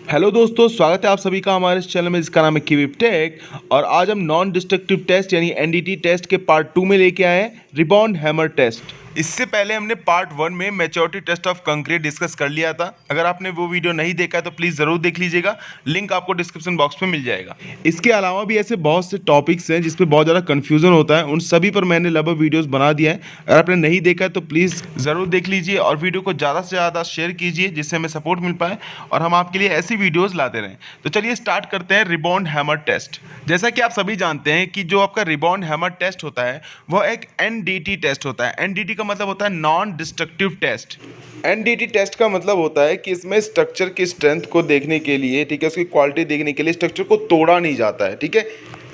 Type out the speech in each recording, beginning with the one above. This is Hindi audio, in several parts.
हेलो दोस्तों, स्वागत है आप सभी का हमारे इस चैनल में जिसका नाम है कीवीप टेक। और आज हम नॉन डिस्ट्रक्टिव टेस्ट यानी एनडीटी टेस्ट के पार्ट 2 में लेके आए हैं रिबाउंड हैमर टेस्ट। इससे पहले हमने पार्ट 1 में maturity test of concrete discuss कर लिया था। अगर आपने वो वीडियो नहीं देखा है तो प्लीज़ ज़रूर देख लीजिएगा, लिंक आपको डिस्क्रिप्शन बॉक्स में मिल जाएगा। इसके अलावा भी ऐसे बहुत से टॉपिक्स हैं जिसपे बहुत ज़्यादा कन्फ्यूजन होता है, उन सभी पर मैंने लगभग वीडियोज़ बना दिया है। अगर आपने नहीं देखा है तो प्लीज़ ज़रूर देख लीजिए और वीडियो को ज़्यादा से ज़्यादा शेयर कीजिए जिससे हमें सपोर्ट मिल पाए और हम आपके लिए ऐसी वीडियोस लाते रहें। तो चलिए स्टार्ट करते हैं रिबाउंड हैमर टेस्ट। जैसा कि आप सभी जानते हैं कि जो आपका रिबाउंड हैमर टेस्ट होता है वो एक एनडीटी टेस्ट होता है। एनडीटी का मतलब होता है non destructive test. NDT test का मतलब होता है कि इसमें स्ट्रक्चर की स्ट्रेंथ को देखने के लिए, ठीक है, उसकी क्वालिटी देखने के लिए स्ट्रक्चर को तोड़ा नहीं जाता है, ठीक है।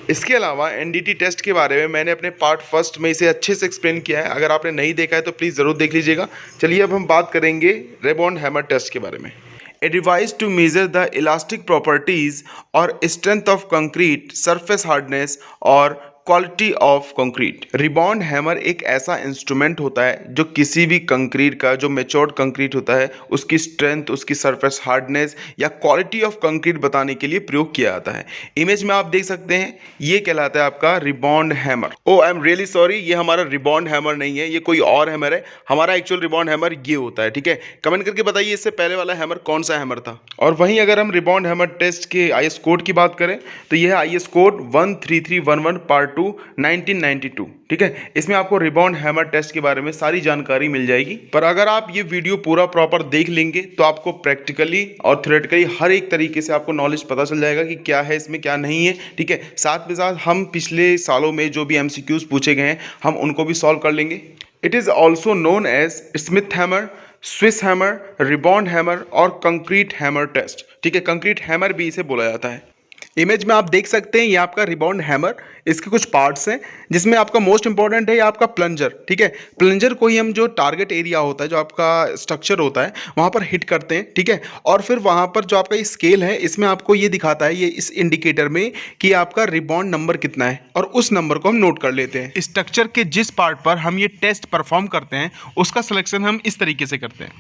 इसके अलावा एनडीटी टेस्ट के बारे में मैंने अपने पार्ट फर्स्ट में इसे अच्छे से एक्सप्लेन किया है। अगर आपने नहीं देखा है तो प्लीज़ ज़रूर देख लीजिएगा। चलिए अब हम बात करेंगे रिबाउंड हैमर टेस्ट के बारे में। A device to measure the elastic properties or strength of concrete, surface hardness or quality of concrete. Rebound hammer एक ऐसा इंस्ट्रूमेंट होता है जो किसी भी कंक्रीट का, जो मेच्योर्ड कंक्रीट होता है, उसकी स्ट्रेंथ, उसकी सरफेस हार्डनेस या क्वालिटी ऑफ कंक्रीट बताने के लिए प्रयोग किया जाता है। इमेज में आप देख सकते हैं, ये कहलाता है आपका rebound hammer. Oh I am really sorry, ये हमारा रिबाउंड हैमर नहीं है, ये कोई और हैमर है। हमारा एक्चुअल रिबाउंड हैमर ये होता है, ठीक है। कमेंट करके बताइए इससे पहले वाला हैमर कौन सा हैमर था। और वहीं अगर हम रिबाउंड हैमर टेस्ट के आईएस कोड की बात करें तो यह है आईएस कोड 13311 पार्ट 2 1992, ठीक है। इसमें आपको रिबाउंड हैमर टेस्ट के बारे में सारी जानकारी मिल जाएगी। पर अगर आप ये वीडियो पूरा प्रॉपर देख लेंगे तो आपको प्रैक्टिकली और थ्योरेटिकली हर एक तरीके से आपको नॉलेज पता चल जाएगा कि क्या है इसमें, क्या नहीं है, ठीक है। साथ में साथ हम पिछले सालों में जो भी एमसीक्यूज पूछे गए हैं हम उनको भी सॉल्व कर लेंगे। It is also known as Schmidt hammer, Swiss hammer, rebound hammer और कंक्रीट हैमर टेस्ट, ठीक है। कंक्रीट हैमर भी इसे बोला जाता है। इमेज में आप देख सकते हैं ये आपका रिबाउंड हैमर, इसके कुछ पार्ट्स हैं जिसमें आपका मोस्ट इंपॉर्टेंट है ये आपका प्लंजर, ठीक है। प्लंजर को ही हम जो टारगेट एरिया होता है, जो आपका स्ट्रक्चर होता है, वहाँ पर हिट करते हैं, ठीक है। और फिर वहाँ पर जो आपका ये स्केल है इसमें आपको ये दिखाता है, ये इस इंडिकेटर में, कि आपका रिबाउंड नंबर कितना है और उस नंबर को हम नोट कर लेते हैं। स्ट्रक्चर के जिस पार्ट पर हम ये टेस्ट परफॉर्म करते हैं उसका सिलेक्शन हम इस तरीके से करते हैं।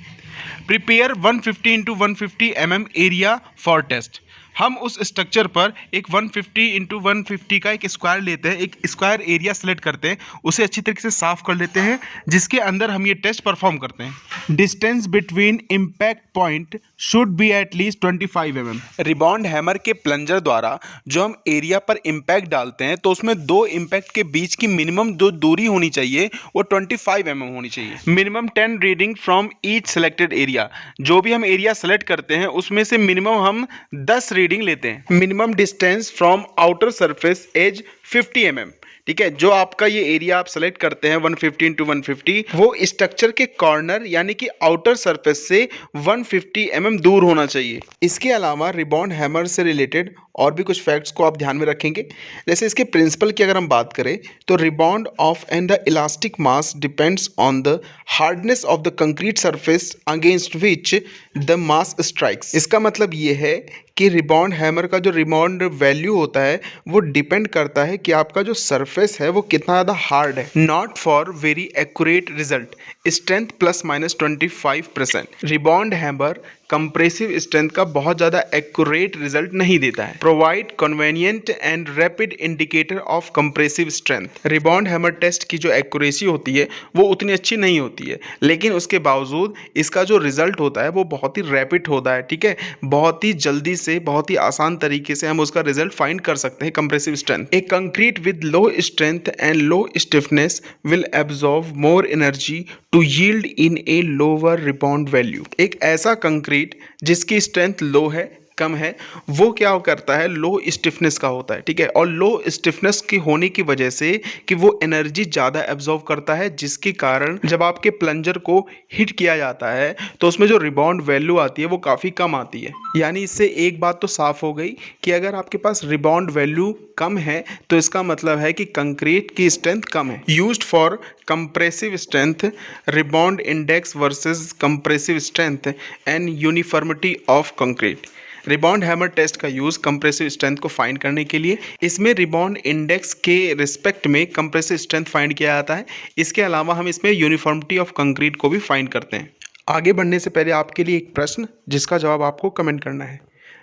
Prepare 150 into 150 mm area for test. हम उस स्ट्रक्चर पर एक 150 इंटू 150 का एक स्क्वायर लेते हैं, एक स्क्वायर एरिया सेलेक्ट करते हैं, उसे अच्छी तरीके से साफ कर लेते हैं जिसके अंदर हम ये टेस्ट परफॉर्म करते हैं। Distance between impact point should be at least 25 mm। Rebound hammer के प्लंजर द्वारा जो हम एरिया पर इम्पैक्ट डालते हैं तो उसमें दो इम्पैक्ट के बीच की मिनिमम जो दूरी होनी चाहिए वो 25 mm होनी चाहिए। Minimum 10 reading from each selected area. जो भी हम एरिया सेलेक्ट करते हैं उसमें से मिनिमम हम 10 रीडिंग लेते हैं। Minimum distance from outer surface edge 50 mm, ठीक है। जो आपका ये एरिया आप सेलेक्ट करते हैं 150 इंटू 150, वो स्ट्रक्चर के कॉर्नर यानी कि आउटर सरफेस से 150 mm दूर होना चाहिए। इसके अलावा रिबाउंड हैमर से रिलेटेड और भी कुछ फैक्ट्स को आप ध्यान में रखेंगे। जैसे इसके प्रिंसिपल की अगर हम बात करें तो rebound of and the elastic mass depends on the hardness of the concrete surface against which the mass strikes. इसका मतलब ये है कि रिबाउंड हैमर का जो रिबाउंड वैल्यू होता है वो डिपेंड करता है कि आपका जो सरफेस है वो कितना ज़्यादा हार्ड है। Not for very accurate result, strength +-25%। Rebound hammer compressive strength का बहुत ज़्यादा एक्यूरेट रिजल्ट नहीं देता है। Provide convenient and rapid indicator of compressive strength. Rebound hammer test की जो एक्यूरेसी होती है वो उतनी अच्छी नहीं होती है, लेकिन उसके बावजूद इसका जो रिजल्ट होता है वो बहुत ही रैपिड होता है, ठीक है। बहुत ही जल्दी से, बहुत ही आसान तरीके से हम उसका रिजल्ट फाइंड कर सकते हैं compressive strength. A concrete with low strength and low stiffness will absorb more energy to yield in a lower rebound value. एक ऐसा कंक्रीट जिसकी स्ट्रेंथ लो है, कम है, वो क्या करता है, लो स्टिफनेस का होता है, ठीक है। और लो स्टिफनेस की होने की वजह से कि वो एनर्जी ज़्यादा एब्जॉर्व करता है, जिसके कारण जब आपके प्लंजर को हिट किया जाता है तो उसमें जो रिबाउंड वैल्यू आती है वो काफ़ी कम आती है। यानी इससे एक बात तो साफ हो गई कि अगर आपके पास रिबाउंड वैल्यू कम है तो इसका मतलब है कि कंक्रीट की स्ट्रेंथ कम है। Used for compressive strength, rebound index versus compressive strength and uniformity of concrete. Rebound hammer test का यूज़ कंप्रेसिव स्ट्रेंथ को फाइंड करने के लिए, इसमें रिबाउंड इंडेक्स के रिस्पेक्ट में कंप्रेसिव स्ट्रेंथ फाइंड किया जाता है। इसके अलावा हम इसमें यूनिफॉर्मिटी ऑफ कंक्रीट को भी फाइंड करते हैं। आगे बढ़ने से पहले आपके लिए एक प्रश्न जिसका जवाब आपको कमेंट करना है।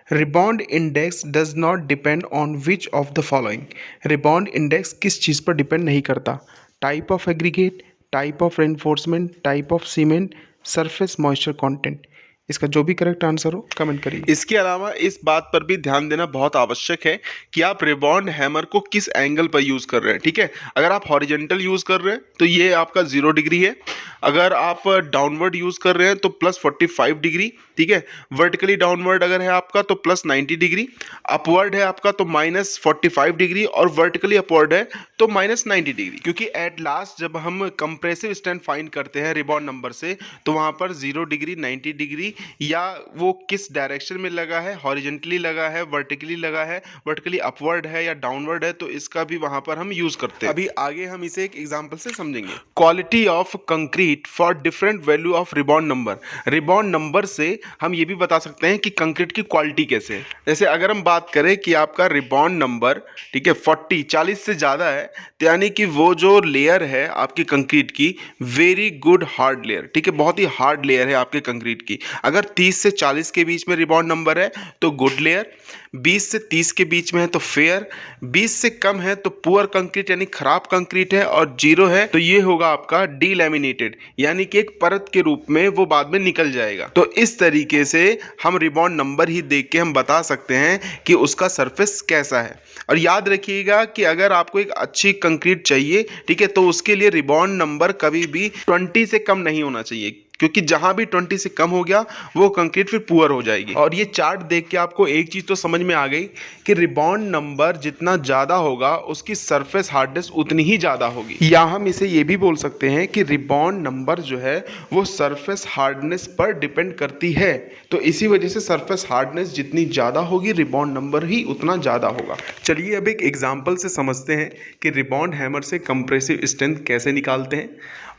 Rebound index does not depend on which of the following. Rebound index किस चीज़ पर डिपेंड नहीं करता? Type of aggregate, type of reinforcement, type of cement, surface moisture content. इसका जो भी करेक्ट आंसर हो कमेंट करिए। इसके अलावा इस बात पर भी ध्यान देना बहुत आवश्यक है कि आप रिबॉन्ड हैमर को किस एंगल पर यूज कर रहे हैं। ठीक है, अगर आप हॉरिजेंटल यूज कर रहे हैं तो ये आपका 0 डिग्री है। अगर आप डाउनवर्ड यूज कर रहे हैं तो +45 डिग्री। ठीक है, वर्टिकली डाउनवर्ड अगर है आपका तो +90 डिग्री, अपवर्ड है आपका तो -45 डिग्री, और वर्टिकली अपवर्ड है तो -90 डिग्री। क्योंकि एट लास्ट जब हम कंप्रेसिव स्ट्रेंथ फाइंड करते हैं रिबॉन्ड नंबर से तो वहां पर 0 डिग्री, 90 डिग्री या वो किस डायरेक्शन में लगा है, हॉरिजेंटली लगा है, वर्टिकली लगा है, वर्टिकली अपवर्ड है या डाउनवर्ड है, तो इसका भी वहां पर हम यूज करते हैं। अभी आगे हम इसे एक एग्जांपल से समझेंगे। Quality of concrete for different value of rebound number. Rebound number से हम ये भी बता सकते हैं कि कंक्रीट की क्वालिटी कैसे है। जैसे अगर हम बात करें कि आपका रिबॉन्ड नंबर, ठीक है, 40 से ज्यादा है तो यानी कि वो जो लेयर है आपकी कंक्रीट की, वेरी गुड हार्ड लेयर, ठीक है, बहुत ही हार्ड लेयर है आपके कंक्रीट की। अगर 30 से 40 के बीच में रिबॉन्ड नंबर है तो गुड लेयर, 20 से 30 के बीच में है तो फेयर, 20 से कम है तो पुअर कंक्रीट यानी खराब कंक्रीट है, और 0 है तो ये होगा आपका डीलैमिनेटेड यानी कि एक परत के रूप में वो बाद में निकल जाएगा। तो इस तरीके से हम रिबॉन्ड नंबर ही देख के हम बता सकते हैं कि उसका सरफेस कैसा है। और याद रखिएगा कि अगर आपको एक अच्छी कंक्रीट चाहिए, ठीक है, तो उसके लिए रिबॉन्ड नंबर कभी भी 20 से कम नहीं होना चाहिए, क्योंकि जहां भी 20 से कम हो गया वो कंक्रीट फिर पुअर हो जाएगी। और ये चार्ट देख के आपको एक चीज तो समझ में आ गई कि रिबॉन्ड नंबर जितना ज्यादा होगा उसकी सरफेस हार्डनेस उतनी ही ज्यादा होगी। या हम इसे ये भी बोल सकते हैं कि रिबॉन्ड नंबर जो है वो सरफेस हार्डनेस पर डिपेंड करती है। तो इसी वजह से सरफेस हार्डनेस जितनी ज्यादा होगी रिबॉन्ड नंबर ही उतना ज्यादा होगा। चलिए अब एक एग्जाम्पल से समझते हैं कि रिबॉन्ड हैमर से कंप्रेसिव स्ट्रेंथ कैसे निकालते हैं।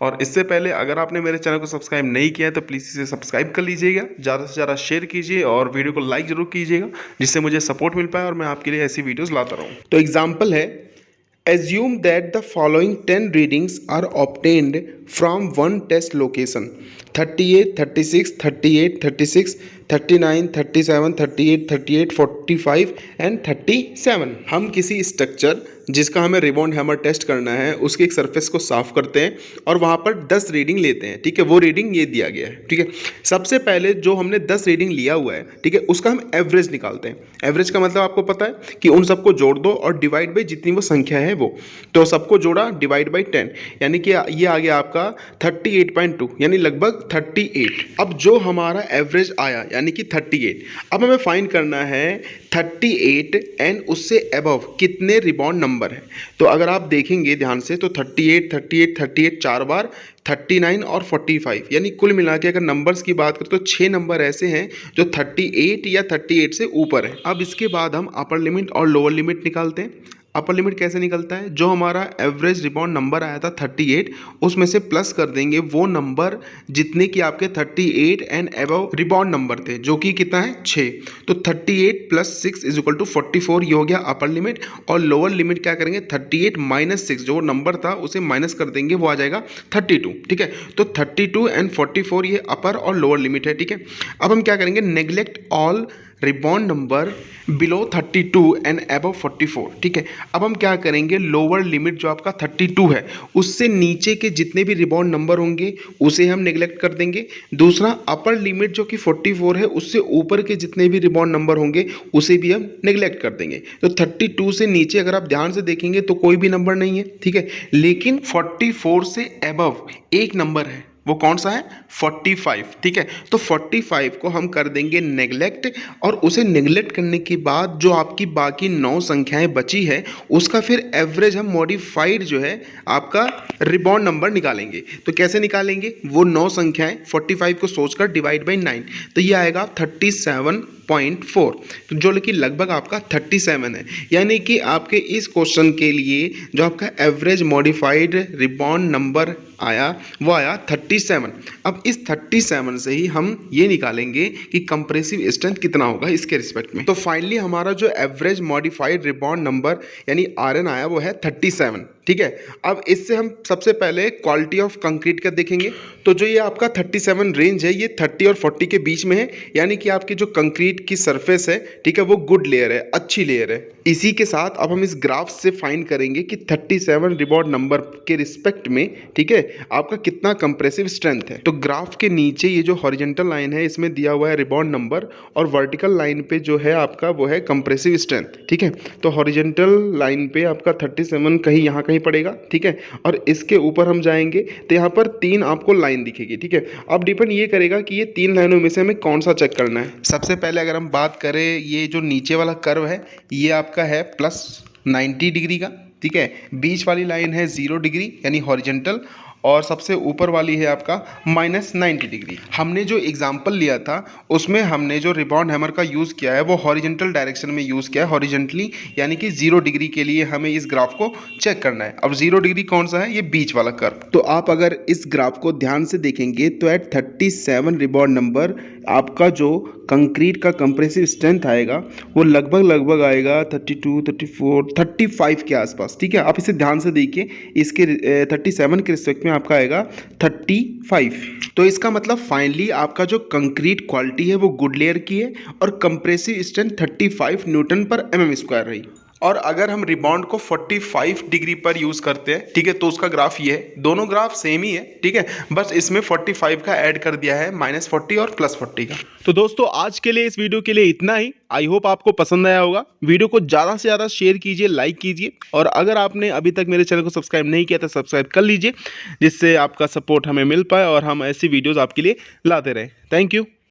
और इससे पहले अगर आपने मेरे चैनल को सब्सक्राइब नहीं किया है तो प्लीज़ इसे सब्सक्राइब कर लीजिएगा, ज़्यादा से ज़्यादा शेयर कीजिए और वीडियो को लाइक जरूर कीजिएगा, जिससे मुझे सपोर्ट मिल पाए और मैं आपके लिए ऐसी वीडियोस लाता रहूँ। तो एग्जाम्पल है, assume that the following 10 readings are obtained from one test location: 38, 36, 38, 36, 39, 37, 38, 38, 45 and 37। हम किसी स्ट्रक्चर जिसका हमें रिबॉन्ड हैमर टेस्ट करना है उसके एक सरफेस को साफ करते हैं और वहाँ पर 10 रीडिंग लेते हैं। ठीक है, वो रीडिंग ये दिया गया है। ठीक है, सबसे पहले जो हमने 10 रीडिंग लिया हुआ है, ठीक है, उसका हम एवरेज निकालते हैं। एवरेज का मतलब आपको पता है कि उन सबको जोड़ दो और डिवाइड बाई जितनी वो संख्या है वो, तो सबको जोड़ा डिवाइड बाई 10 यानी कि ये आ गया आपका 38.2 यानी लगभग 38। अब जो हमारा एवरेज आया यानी कि 38, अब हमें फाइंड करना है 38 एंड उससे अबव कितने रिबॉन्ड नंबर है। तो अगर आप देखेंगे ध्यान से तो 38, 38, 38 4 बार, 39 और 45 यानी कुल मिला के अगर नंबर्स की बात करें तो 6 नंबर ऐसे हैं जो 38 या 38 से ऊपर है। अब इसके बाद हम अपर लिमिट और लोअर लिमिट निकालते हैं। अपर लिमिट कैसे निकलता है, जो हमारा एवरेज रिबॉन्ड नंबर आया था 38, उसमें से प्लस कर देंगे वो नंबर जितने कि आपके 38 एंड अबव रिबॉन्ड नंबर थे, जो कि कितना है 6। तो 38 + 6 = 44, ये हो गया अपर लिमिट। और लोअर लिमिट क्या करेंगे, 38 - 6 जो नंबर था उसे माइनस कर देंगे, वो आ जाएगा 32। ठीक है, तो 32 एंड 44 ये अपर और लोअर लिमिट है। ठीक है, अब हम क्या करेंगे, neglect all rebound number below 32 and above 44। ठीक है, अब हम क्या करेंगे, लोअर लिमिट जो आपका 32 है उससे नीचे के जितने भी रिबॉन्ड नंबर होंगे उसे हम नेग्लेक्ट कर देंगे। दूसरा अपर लिमिट जो कि 44 है उससे ऊपर के जितने भी रिबॉन्ड नंबर होंगे उसे भी हम नेग्लेक्ट कर देंगे। तो 32 से नीचे अगर आप ध्यान से देखेंगे तो कोई भी नंबर नहीं है। ठीक है, लेकिन 44 से अबव एक नंबर है, वो कौन सा है, 45। ठीक है, तो 45 को हम कर देंगे नेग्लेक्ट, और उसे नेग्लेक्ट करने के बाद जो आपकी बाकी 9 संख्याएं बची है उसका फिर एवरेज हम मॉडिफाइड जो है आपका रिबॉन्ड नंबर निकालेंगे। तो कैसे निकालेंगे, वो 9 संख्याएं 45 को सोचकर डिवाइड बाई 9, तो ये आएगा 37.4, तो जो कि लगभग आपका 37 है। यानी कि आपके इस क्वेश्चन के लिए जो आपका एवरेज मॉडिफाइड रिबॉन्ड नंबर आया वो आया 37। अब इस 37 से ही हम ये निकालेंगे कि कंप्रेसिव स्ट्रेंथ कितना होगा इसके रिस्पेक्ट में। तो फाइनली हमारा जो एवरेज मॉडिफाइड रिबॉन्ड नंबर यानी Rn आया वो है 37। ठीक है। अब इससे हम सबसे पहले क्वालिटी ऑफ कंक्रीट का देखेंगे। तो जो ये आपका 37 रेंज है, ये 30 और 40 के बीच में है, यानी कि आपकी जो कंक्रीट की सरफेस है, ठीक है, वो गुड लेयर है, अच्छी लेयर है। इसी के साथ अब हम इस ग्राफ से फाइंड करेंगे कि 37 रिबॉन्ड नंबर के रिस्पेक्ट में, ठीक है, आपका कितना कंप्रेसिव स्ट्रेंथ है। तो ग्राफ के नीचे ये जो हॉरिजॉन्टल लाइन है, इसमें दिया हुआ है रिबॉन्ड नंबर, और वर्टिकल लाइन पे जो है आपका वो है कंप्रेसिव स्ट्रेंथ, ठीक है। तो हॉरिजॉन्टल लाइन पे आपका 37 कहीं यहाँ कहीं पड़ेगा, ठीक है, और इसके ऊपर हम जाएंगे तो यहाँ पर 3 आपको लाइन दिखेगी, ठीक है। अब डिपेंड ये करेगा कि ये 3 लाइनों में से हमें कौन सा चेक करना है। सबसे पहले अगर हम बात करें, ये जो नीचे वाला कर्व है, ये आपका है +90 डिग्री का, ठीक है। बीच वाली लाइन है 0 डिग्री यानी हॉरिजॉन्टल, और सबसे ऊपर वाली है आपका -90 डिग्री। हमने जो एग्जाम्पल लिया था उसमें हमने जो रिबॉन्ड हैमर का यूज़ किया है वो हॉरिजॉन्टल डायरेक्शन में यूज़ किया है, हॉरिजॉन्टली, यानी कि 0 डिग्री के लिए हमें इस ग्राफ को चेक करना है। अब 0 डिग्री कौन सा है? ये बीच वाला कर्व। तो आप अगर इस ग्राफ को ध्यान से देखेंगे तो एट 37 रिबॉन्ड नंबर आपका जो कंक्रीट का कंप्रेसिव स्ट्रेंथ आएगा वो लगभग आएगा 32, 34, 35 के आसपास, ठीक है। आप इसे ध्यान से देखिए, इसके 37 के रिस्पेक्ट में आपका आएगा 35। तो इसका मतलब फाइनली आपका जो कंक्रीट क्वालिटी है वो गुड लेयर की है, और कंप्रेसिव स्ट्रेंथ 35 न्यूटन पर mm² रही। और अगर हम रिबॉन्ड को 45 डिग्री पर यूज़ करते हैं, ठीक है, तो उसका ग्राफ ये है। दोनों ग्राफ सेम ही है, ठीक है, बस इसमें 45 का ऐड कर दिया है, -40 और +40 का। तो दोस्तों आज के लिए इस वीडियो के लिए इतना ही। आई होप आपको पसंद आया होगा। वीडियो को ज़्यादा से ज़्यादा शेयर कीजिए, लाइक कीजिए, और अगर आपने अभी तक मेरे चैनल को सब्सक्राइब नहीं किया तो सब्सक्राइब कर लीजिए, जिससे आपका सपोर्ट हमें मिल पाए और हम ऐसी वीडियोज़ आपके लिए लाते रहें। Thank you.